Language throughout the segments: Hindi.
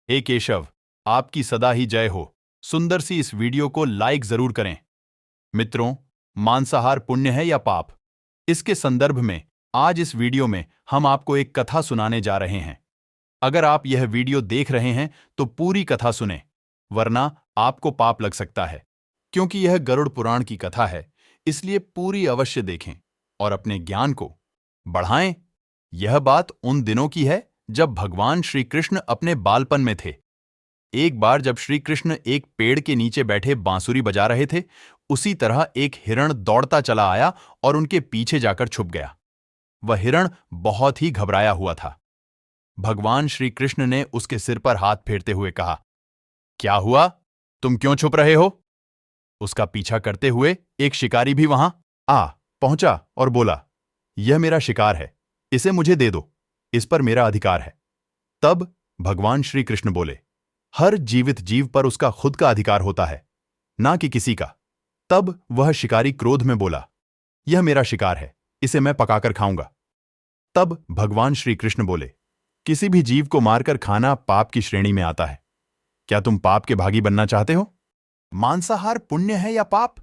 हे केशव, आपकी सदा ही जय हो। सुंदर सी इस वीडियो को लाइक जरूर करें। मित्रों, मांसाहार पुण्य है या पाप? इसके संदर्भ में आज इस वीडियो में हम आपको एक कथा सुनाने जा रहे हैं। अगर आप यह वीडियो देख रहे हैं तो पूरी कथा सुनें, वरना आपको पाप लग सकता है। क्योंकि यह गरुड़ पुराण की कथा है, इसलिए पूरी अवश्य देखें और अपने ज्ञान को बढ़ाएं। यह बात उन दिनों की है जब भगवान श्री कृष्ण अपने बालपन में थे। एक बार जब श्री कृष्ण एक पेड़ के नीचे बैठे बांसुरी बजा रहे थे, उसी तरह एक हिरण दौड़ता चला आया और उनके पीछे जाकर छुप गया। वह हिरण बहुत ही घबराया हुआ था। भगवान श्री कृष्ण ने उसके सिर पर हाथ फेरते हुए कहा, क्या हुआ? तुम क्यों छुप रहे हो? उसका पीछा करते हुए एक शिकारी भी वहां आ पहुंचा और बोला, यह मेरा शिकार है, इसे मुझे दे दो, इस पर मेरा अधिकार है। तब भगवान श्री कृष्ण बोले, हर जीवित जीव पर उसका खुद का अधिकार होता है, ना कि किसी का। तब वह शिकारी क्रोध में बोला, यह मेरा शिकार है, इसे मैं पकाकर खाऊंगा। तब भगवान श्री कृष्ण बोले, किसी भी जीव को मारकर खाना पाप की श्रेणी में आता है। क्या तुम पाप के भागी बनना चाहते हो? मांसाहार पुण्य है या पाप?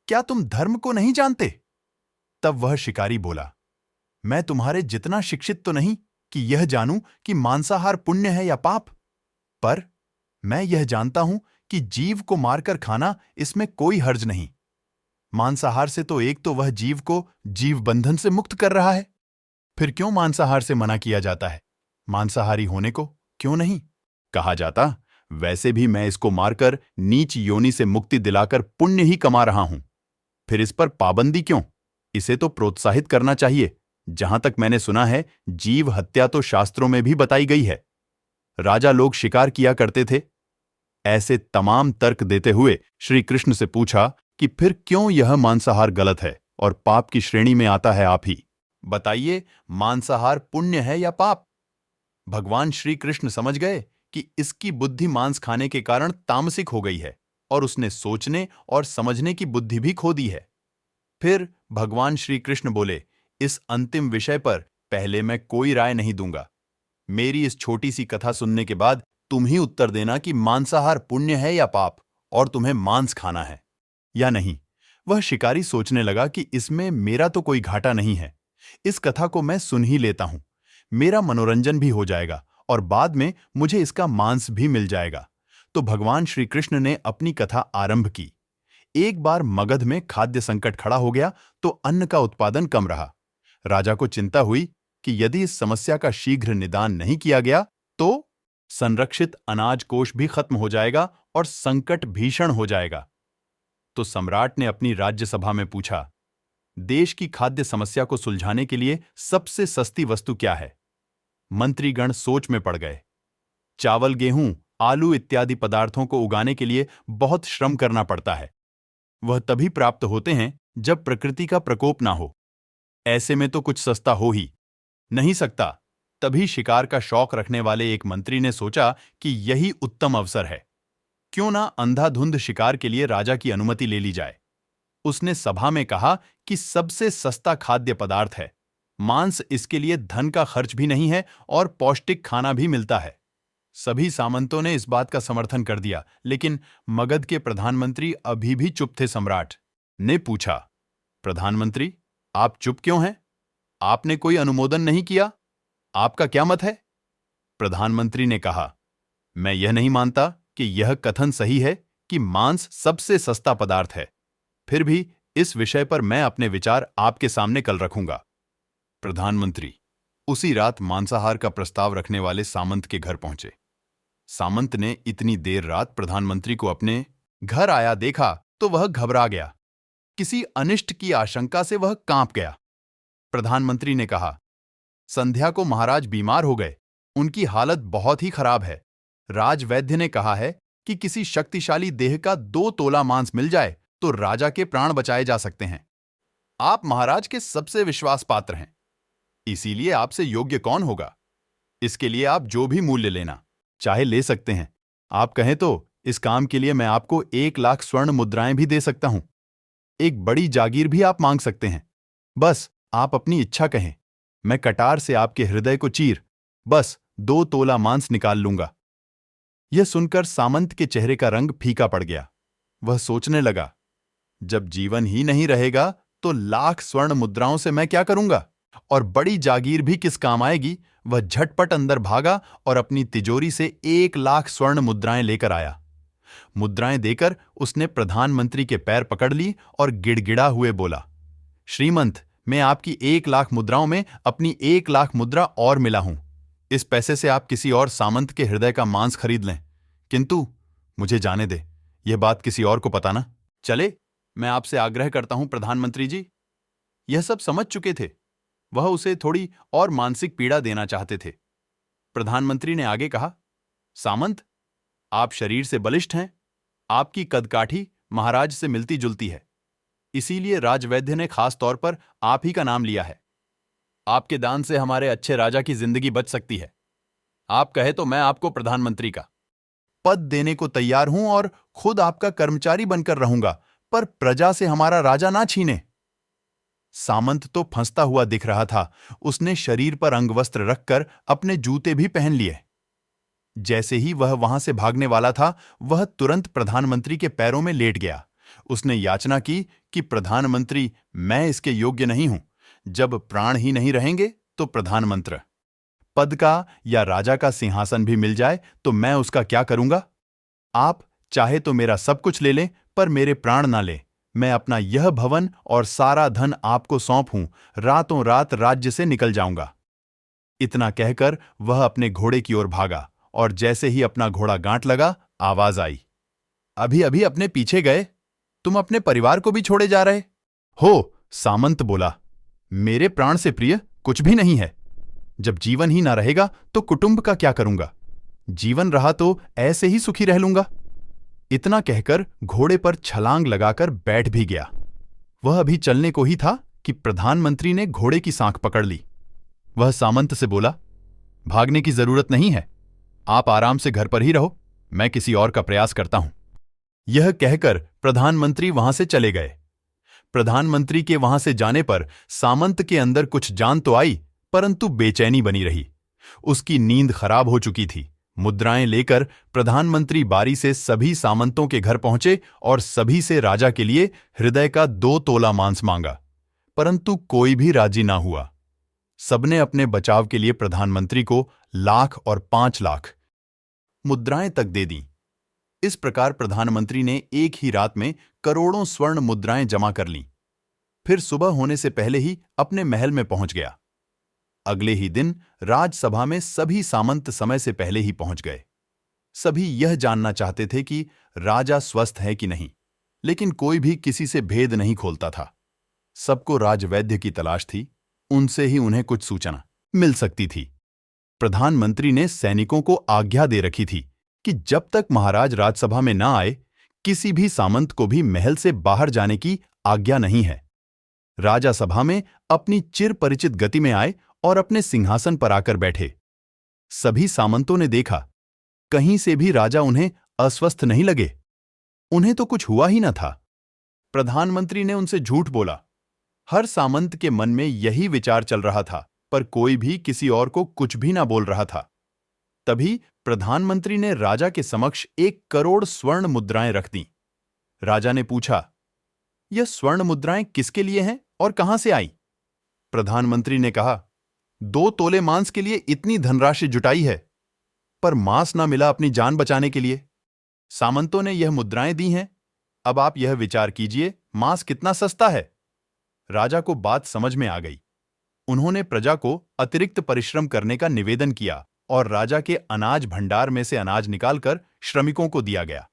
क्या तुम धर्म को नहीं जानते? तब वह शिकारी बोला, मैं तुम्हारे जितना शिक्षित तो नहीं कि यह जानूं कि मांसाहार पुण्य है या पाप, पर मैं यह जानता हूं कि जीव को मारकर खाना इसमें कोई हर्ज नहीं। मांसाहार से तो एक तो वह जीव को जीव बंधन से मुक्त कर रहा है, फिर क्यों मांसाहार से मना किया जाता है? मांसाहारी होने को क्यों नहीं कहा जाता? वैसे भी मैं इसको मारकर नीच योनि से मुक्ति दिलाकर पुण्य ही कमा रहा हूं, फिर इस पर पाबंदी क्यों? इसे तो प्रोत्साहित करना चाहिए। जहां तक मैंने सुना है, जीव हत्या तो शास्त्रों में भी बताई गई है। राजा लोग शिकार किया करते थे। ऐसे तमाम तर्क देते हुए श्री कृष्ण से पूछा कि फिर क्यों यह मांसाहार गलत है और पाप की श्रेणी में आता है? आप ही बताइए, मांसाहार पुण्य है या पाप? भगवान श्री कृष्ण समझ गए कि इसकी बुद्धि मांस खाने के कारण तामसिक हो गई है और उसने सोचने और समझने की बुद्धि भी खो दी है। फिर भगवान श्री कृष्ण बोले, इस अंतिम विषय पर पहले मैं कोई राय नहीं दूंगा। मेरी इस छोटी सी कथा सुनने के बाद तुम ही उत्तर देना कि मांसाहार पुण्य है या पाप, और तुम्हें मांस खाना है या नहीं। वह शिकारी सोचने लगा कि इसमें मेरा तो कोई घाटा नहीं है, इस कथा को मैं सुन ही लेता हूं। मेरा मनोरंजन भी हो जाएगा और बाद में मुझे इसका मांस भी मिल जाएगा। तो भगवान श्री कृष्ण ने अपनी कथा आरंभ की। एक बार मगध में खाद्य संकट खड़ा हो गया तो अन्न का उत्पादन कम रहा। राजा को चिंता हुई कि यदि इस समस्या का शीघ्र निदान नहीं किया गया तो संरक्षित अनाज कोष भी खत्म हो जाएगा और संकट भीषण हो जाएगा। तो सम्राट ने अपनी राज्यसभा में पूछा, देश की खाद्य समस्या को सुलझाने के लिए सबसे सस्ती वस्तु क्या है? मंत्रीगण सोच में पड़ गए। चावल, गेहूं, आलू इत्यादि पदार्थों को उगाने के लिए बहुत श्रम करना पड़ता है। वह तभी प्राप्त होते हैं जब प्रकृति का प्रकोप ना हो। ऐसे में तो कुछ सस्ता हो ही नहीं सकता। तभी शिकार का शौक रखने वाले एक मंत्री ने सोचा कि यही उत्तम अवसर है। क्यों ना अंधाधुंध शिकार के लिए राजा की अनुमति ले ली जाए। उसने सभा में कहा कि सबसे सस्ता खाद्य पदार्थ है, मांस इसके लिए धन का खर्च भी नहीं है और पौष्टिक खाना भी मिलता है। सभी सामंतों ने इस बात का समर्थन कर दिया, लेकिन मगध के प्रधानमंत्री अभी भी चुप थे। सम्राट ने पूछा, प्रधानमंत्री, आप चुप क्यों हैं? आपने कोई अनुमोदन नहीं किया, आपका क्या मत है? प्रधानमंत्री ने कहा, मैं यह नहीं मानता कि यह कथन सही है कि मांस सबसे सस्ता पदार्थ है। फिर भी इस विषय पर मैं अपने विचार आपके सामने कल रखूंगा। प्रधानमंत्री उसी रात मांसाहार का प्रस्ताव रखने वाले सामंत के घर पहुंचे। सामंत ने इतनी देर रात प्रधानमंत्री को अपने घर आया देखा तो वह घबरा गया। किसी अनिष्ट की आशंका से वह कांप गया। प्रधानमंत्री ने कहा, संध्या को महाराज बीमार हो गए, उनकी हालत बहुत ही खराब है। राजवैद्य ने कहा है कि किसी शक्तिशाली देह का 2 तोला मांस मिल जाए तो राजा के प्राण बचाए जा सकते हैं। आप महाराज के सबसे विश्वास पात्र हैं, इसीलिए आपसे योग्य कौन होगा? इसके लिए आप जो भी मूल्य लेना चाहे ले सकते हैं। आप कहें तो इस काम के लिए मैं आपको 1 लाख स्वर्ण मुद्राएं भी दे सकता हूं। एक बड़ी जागीर भी आप मांग सकते हैं। बस आप अपनी इच्छा कहें, मैं कटार से आपके हृदय को चीर बस 2 तोला मांस निकाल लूंगा। यह सुनकर सामंत के चेहरे का रंग फीका पड़ गया। वह सोचने लगा, जब जीवन ही नहीं रहेगा तो लाख स्वर्ण मुद्राओं से मैं क्या करूंगा, और बड़ी जागीर भी किस काम आएगी। वह झटपट अंदर भागा और अपनी तिजोरी से 1 लाख स्वर्ण मुद्राएं लेकर आया। मुद्राएं देकर उसने प्रधानमंत्री के पैर पकड़ ली और गिड़गिड़ा हुए बोला, श्रीमंत, मैं आपकी 1 लाख मुद्राओं में अपनी 1 लाख मुद्रा और मिला हूं। इस पैसे से आप किसी और सामंत के हृदय का मांस खरीद लें, किंतु मुझे जाने दे, यह बात किसी और को पता ना चले। मैं आपसे आग्रह करता हूं प्रधानमंत्री जी। यह सब समझ चुके थे, वह उसे थोड़ी और मानसिक पीड़ा देना चाहते थे। प्रधानमंत्री ने आगे कहा, सामंत, आप शरीर से बलिष्ठ हैं, आपकी कदकाठी महाराज से मिलती जुलती है, इसीलिए राजवैद्य ने खास तौर पर आप ही का नाम लिया है। आपके दान से हमारे अच्छे राजा की जिंदगी बच सकती है। आप कहे तो मैं आपको प्रधानमंत्री का पद देने को तैयार हूं और खुद आपका कर्मचारी बनकर रहूंगा, पर प्रजा से हमारा राजा ना छीने। सामंत तो फंसता हुआ दिख रहा था। उसने शरीर पर अंगवस्त्र रखकर अपने जूते भी पहन लिए। जैसे ही वह वहां से भागने वाला था, वह तुरंत प्रधानमंत्री के पैरों में लेट गया। उसने याचना की कि प्रधानमंत्री, मैं इसके योग्य नहीं हूं। जब प्राण ही नहीं रहेंगे तो प्रधानमंत्री पद का या राजा का सिंहासन भी मिल जाए तो मैं उसका क्या करूंगा। आप चाहे तो मेरा सब कुछ ले लें, पर मेरे प्राण ना ले। मैं अपना यह भवन और सारा धन आपको सौंपूं, रातों रात राज्य से निकल जाऊंगा। इतना कहकर वह अपने घोड़े की ओर भागा, और जैसे ही अपना घोड़ा गांठ लगा, आवाज आई, अभी अभी अपने पीछे गए, तुम अपने परिवार को भी छोड़े जा रहे हो। सामंत बोला, मेरे प्राण से प्रिय कुछ भी नहीं है। जब जीवन ही ना रहेगा तो कुटुंब का क्या करूंगा। जीवन रहा तो ऐसे ही सुखी रह लूंगा। इतना कहकर घोड़े पर छलांग लगाकर बैठ भी गया। वह अभी चलने को ही था कि प्रधानमंत्री ने घोड़े की सांख पकड़ ली। वह सामंत से बोला, भागने की जरूरत नहीं है, आप आराम से घर पर ही रहो, मैं किसी और का प्रयास करता हूं। यह कहकर प्रधानमंत्री वहां से चले गए। प्रधानमंत्री के वहां से जाने पर सामंत के अंदर कुछ जान तो आई, परंतु बेचैनी बनी रही। उसकी नींद खराब हो चुकी थी। मुद्राएं लेकर प्रधानमंत्री बारी से सभी सामंतों के घर पहुंचे और सभी से राजा के लिए हृदय का 2 तोला मांस मांगा, परंतु कोई भी राजी ना हुआ। सबने अपने बचाव के लिए प्रधानमंत्री को 1,00,000 और 5,00,000 मुद्राएं तक दे दी। इस प्रकार प्रधानमंत्री ने एक ही रात में करोड़ों स्वर्ण मुद्राएं जमा कर लीं। फिर सुबह होने से पहले ही अपने महल में पहुंच गया। अगले ही दिन राजसभा में सभी सामंत समय से पहले ही पहुंच गए। सभी यह जानना चाहते थे कि राजा स्वस्थ है कि नहीं, लेकिन कोई भी किसी से भेद नहीं खोलता था। सबको राजवैद्य की तलाश थी, उनसे ही उन्हें कुछ सूचना मिल सकती थी। प्रधानमंत्री ने सैनिकों को आज्ञा दे रखी थी कि जब तक महाराज राजसभा में ना आए, किसी भी सामंत को भी महल से बाहर जाने की आज्ञा नहीं है। राजा सभा में अपनी चिर परिचित गति में आए और अपने सिंहासन पर आकर बैठे। सभी सामंतों ने देखा, कहीं से भी राजा उन्हें अस्वस्थ नहीं लगे। उन्हें तो कुछ हुआ ही न था। प्रधानमंत्री ने उनसे झूठ बोला। हर सामंत के मन में यही विचार चल रहा था, पर कोई भी किसी और को कुछ भी ना बोल रहा था। तभी प्रधानमंत्री ने राजा के समक्ष 1 करोड़ स्वर्ण मुद्राएं रख दीं। राजा ने पूछा, यह स्वर्ण मुद्राएं किसके लिए हैं और कहां से आई? प्रधानमंत्री ने कहा, 2 तोले मांस के लिए इतनी धनराशि जुटाई है, पर मांस ना मिला अपनी जान बचाने के लिए। सामंतों ने यह मुद्राएं दी हैं। अब आप यह विचार कीजिए, मांस कितना सस्ता है। राजा को बात समझ में आ गई। उन्होंने प्रजा को अतिरिक्त परिश्रम करने का निवेदन किया और राजा के अनाज भंडार में से अनाज निकालकर श्रमिकों को दिया गया।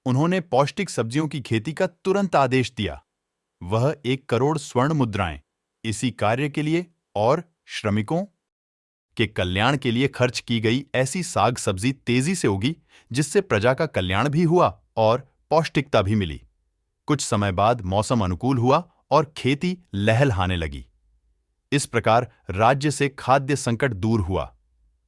उन्होंने पौष्टिक सब्जियों की खेती का तुरंत आदेश दिया। वह 1 करोड़ स्वर्ण मुद्राएं इसी कार्य के लिए और श्रमिकों के कल्याण के लिए खर्च की गई ऐसी साग सब्जी तेजी से उगी, जिससे प्रजा का कल्याण भी हुआ और पौष्टिकता भी मिली। कुछ समय बाद मौसम अनुकूल हुआ और खेती लहलहाने लगी। इस प्रकार राज्य से खाद्य संकट दूर हुआ।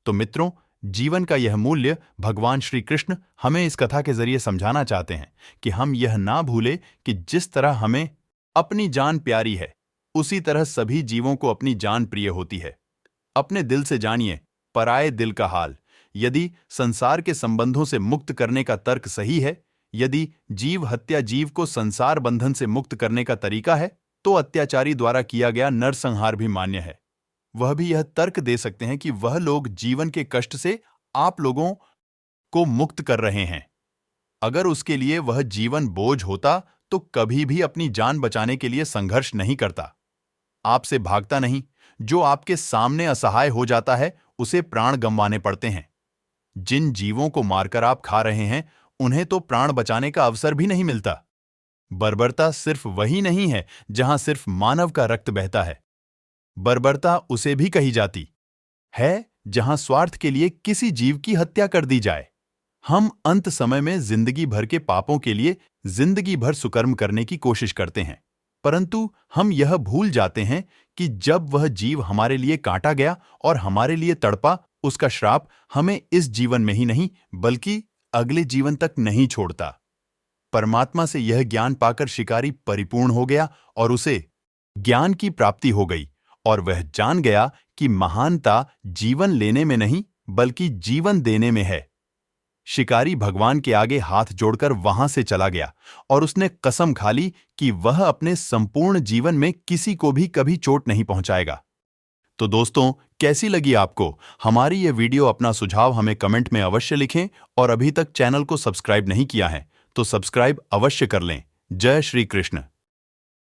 तो मित्रों, जीवन का यह मूल्य भगवान श्री कृष्ण हमें इस कथा के जरिए समझाना चाहते हैं कि हम यह ना भूलें कि जिस तरह हमें अपनी जान प्यारी है, उसी तरह सभी जीवों को अपनी जान प्रिय होती है। अपने दिल से जानिए पराये दिल का हाल। यदि संसार के संबंधों से मुक्त करने का तर्क सही है, यदि जीव हत्या जीव को संसार बंधन से मुक्त करने का तरीका है, तो अत्याचारी द्वारा किया गया नरसंहार भी मान्य है। वह भी यह तर्क दे सकते हैं कि वह लोग जीवन के कष्ट से आप लोगों को मुक्त कर रहे हैं। अगर उसके लिए वह जीवन बोझ होता तो कभी भी अपनी जान बचाने के लिए संघर्ष नहीं करता, आपसे भागता नहीं। जो आपके सामने असहाय हो जाता है उसे प्राण गंवाने पड़ते हैं। जिन जीवों को मारकर आप खा रहे हैं उन्हें तो प्राण बचाने का अवसर भी नहीं मिलता। बर्बरता सिर्फ वही नहीं है जहां सिर्फ मानव का रक्त बहता है। बर्बरता उसे भी कही जाती है जहां स्वार्थ के लिए किसी जीव की हत्या कर दी जाए। हम अंत समय में जिंदगी भर के पापों के लिए जिंदगी भर सुकर्म करने की कोशिश करते हैं, परंतु हम यह भूल जाते हैं कि जब वह जीव हमारे लिए काटा गया और हमारे लिए तड़पा, उसका श्राप हमें इस जीवन में ही नहीं बल्कि अगले जीवन तक नहीं छोड़ता। परमात्मा से यह ज्ञान पाकर शिकारी परिपूर्ण हो गया और उसे ज्ञान की प्राप्ति हो गई और वह जान गया कि महानता जीवन लेने में नहीं बल्कि जीवन देने में है। शिकारी भगवान के आगे हाथ जोड़कर वहां से चला गया और उसने कसम खा ली कि वह अपने संपूर्ण जीवन में किसी को भी कभी चोट नहीं पहुंचाएगा। तो दोस्तों, कैसी लगी आपको हमारी यह वीडियो? अपना सुझाव हमें कमेंट में अवश्य लिखें और अभी तक चैनल को सब्सक्राइब नहीं किया है तो सब्सक्राइब अवश्य कर लें। जय श्री कृष्ण।